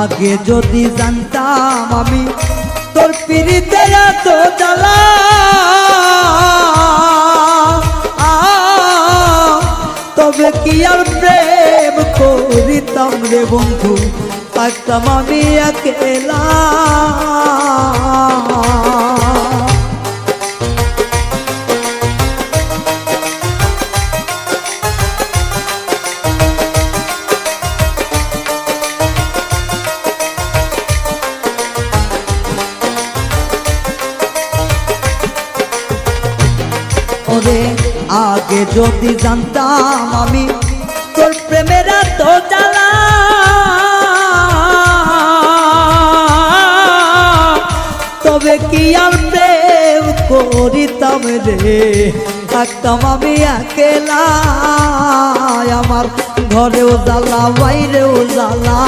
আগে যদি জানতাম আমি তোর পিরিতে এত জ্বালা, তবে কি আর প্রেম করিতাম রে বন্ধু, থাকতাম আমি একেলা। ওরে আগে যদি জানতাম আমি তোর প্রেমের এত জ্বালা, তবে কি আর প্রেম করিতাম রে, থাকতাম আমি একেলা। আমার ঘরেও জ্বালা বাইরেও জ্বালা।